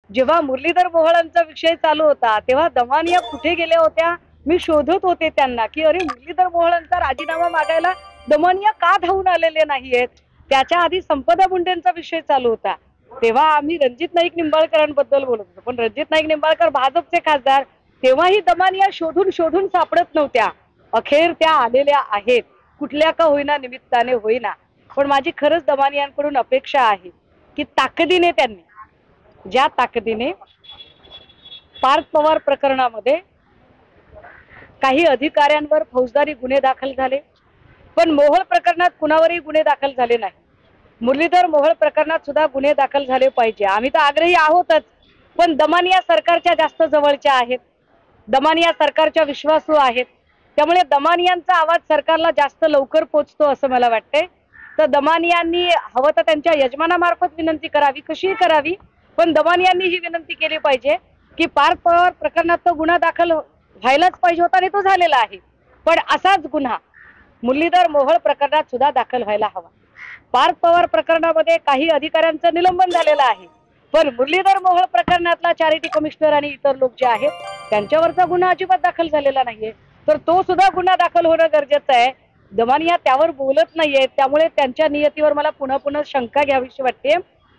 जेव्हा मुरलीधर मोहोळांचा विषय चालू होता तेव्हा दमानिया कुठे गेल्या होत्या मी शोधत होते त्यांना की अरे मुरलीधर मोहोळांचा राजीनामा मागायला दमानिया का धावून आलेले नाहीयेत. त्याच्या आधी संपदा मुंडेंचा विषय चालू होता तेव्हा आम्ही रणजित नाईक निंबाळकरांबद्दल बोलत होतो, पण रणजित नाईक निंबाळकर भाजपचे खासदार, तेव्हाही दमानिया शोधून शोधून सापडत नव्हत्या. अखेर त्या आलेल्या आहेत, कुठल्या का होईना निमित्ताने होईना. पण माझी खरंच दमानियांकडून अपेक्षा आहे की ताकदीने त्यांनी, ज्या ताकदीने पार्थ पवार प्रकरणामध्ये काही अधिकाऱ्यांवर फौजदारी गुन्हे दाखल झाले, पण मोहोळ प्रकरणात कुणावरही गुन्हे दाखल झाले नाही. मुरलीधर मोहोळ प्रकरणात सुद्धा गुन्हे दाखल झाले पाहिजे. आम्ही तर आग्रही आहोतच, पण दमानिया सरकारच्या जास्त जवळच्या आहेत, दमानिया सरकारच्या विश्वासू आहेत. त्यामुळे दमानियांचा आवाज सरकारला जास्त लवकर पोचतो असं मला वाटतंय. तर दमानियांनी हवं तर त्यांच्या यजमानामार्फत विनंती करावी, कशीही करावी, पण दमानियांनी ही विनंती केली पाहिजे की पार्थ पवार प्रकरणात तो गुन्हा दाखल व्हायलाच पाहिजे होता आणि तो झालेला आहे, पण असाच गुन्हा मुरलीधर मोहोळ प्रकरणात सुद्धा दाखल व्हायला हवा. पार्थ पवार प्रकरणामध्ये काही अधिकाऱ्यांचं निलंबन झालेलं आहे, पण मुरलीधर मोहोळ प्रकरणातला चॅरिटी कमिशनर आणि इतर लोक जे आहेत त्यांच्यावरचा गुन्हा अजिबात दाखल झालेला नाहीये, तर तो सुद्धा गुन्हा दाखल होणं गरजेचं आहे. दमानिया त्यावर बोलत नाहीये, त्यामुळे त्यांच्या नियतीवर मला पुन्हा पुन्हा शंका घ्यावीशी वाटते.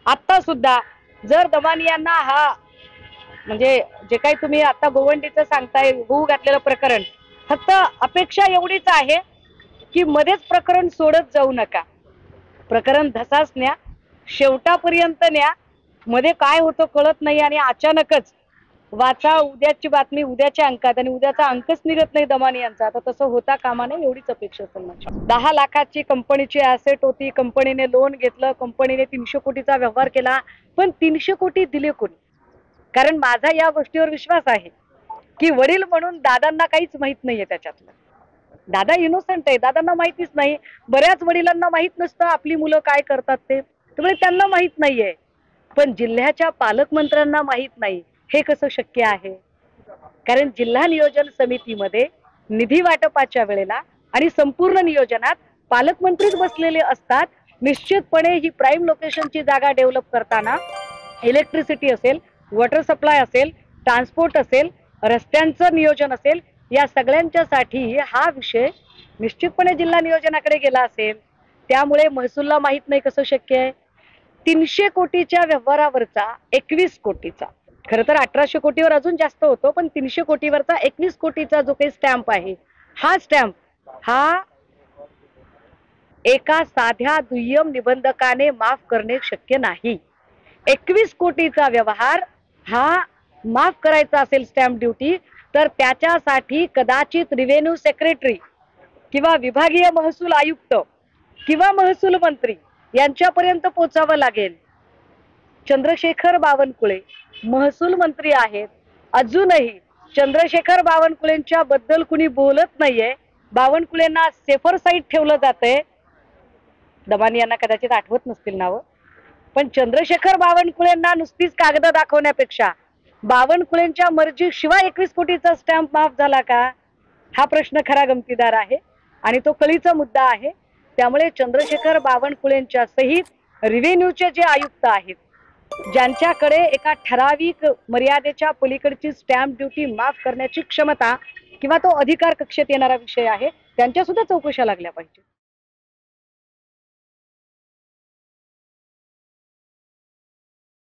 आता सुद्धा जर दमानियांना हा म्हणजे जे काही तुम्ही आता गोवंडीचं सांगताय होऊ घातलेलं प्रकरण, फक्त अपेक्षा एवढीच आहे की मध्येच प्रकरण सोडत जाऊ नका, प्रकरण धसास न्या, शेवटापर्यंत न्या. मध्ये काय होतं कळत नाही आणि अचानकच वाचा उद्याची बातमी उद्याच्या अंकात आणि उद्याचा अंकच निघत नाही दमानियांचा. आता तसं होता कामा नये एवढीच अपेक्षा असेल माझी. 10 लाखाची कंपनीची ऍसेट होती, कंपनीने लोन घेतलं, कंपनीने 300 कोटीचा व्यवहार केला, पण 300 कोटी दिले कोणी? कारण माझा या गोष्टीवर विश्वास आहे की वडील म्हणून दादांना काहीच माहित नाहीये त्याच्यातलं. दादा इनोसंट आहे, दादांना माहितीच नाही. बऱ्याच वडिलांना माहित नसतं आपली मुलं काय करतात ते, त्यामुळे त्यांना माहित नाहीये. पण जिल्ह्याच्या पालकमंत्र्यांना माहित नाही हे कसं शक्य आहे? कारण जिल्हा नियोजन समितीमध्ये निधी वाटपाच्या वेळेला आणि संपूर्ण नियोजनात पालकमंत्रीच बसलेले असतात. निश्चितपणे ही प्राईम लोकेशनची जागा डेव्हलप करताना इलेक्ट्रिसिटी असेल, वॉटर सप्लाय असेल, ट्रान्सपोर्ट असेल, रस्त्यांचं नियोजन असेल, या सगळ्यांच्यासाठी हा विषय निश्चितपणे जिल्हा नियोजनाकडे गेला असेल. त्यामुळे महसूलला माहित नाही कसं शक्य आहे? 300 कोटीच्या व्यवहारावरचा 21 कोटीचा, खरं तर 1800 कोटीवर अजून जास्त होतो, पण 300 कोटीवरचा 21 कोटीचा जो काही स्टॅम्प आहे, हा स्टॅम्प हा एका साध्या दुय्यम निबंधकाने माफ करणे शक्य नाही. 21 कोटीचा व्यवहार हा माफ करायचा असेल स्टॅम्प ड्युटी, तर त्याच्यासाठी कदाचित रिव्हेन्यू सेक्रेटरी किंवा विभागीय महसूल आयुक्त किंवा महसूल मंत्री यांच्यापर्यंत पोचावं लागेल. चंद्रशेखर बावनकुळे महसूल मंत्री आहेत, अजूनही चंद्रशेखर बावनकुळेंच्या बद्दल कुणी बोलत नाहीये. बावनकुळेंना सेफर साईड ठेवलं जातंय. दमानियांना कदाचित आठवत नसतील नावं, पण चंद्रशेखर बावनकुळेंना नुसतीच कागद दाखवण्यापेक्षा बावनकुळेंच्या मर्जी शिवाय 21 कोटीचा स्टॅम्प माफ झाला का, हा प्रश्न खरा गमतीदार आहे आणि तो कळीचा मुद्दा आहे. त्यामुळे चंद्रशेखर बावनकुळेंच्या सहित रिव्हेन्यूचे जे आयुक्त आहेत, ज्यांच्याकडे एका ठराविक मर्यादेच्या पलीकडची स्टॅम्प ड्युटी माफ करण्याची क्षमता किंवा तो अधिकार कक्षेत येणारा विषय आहे, त्यांच्या सुद्धा चौकशा लागल्या पाहिजे.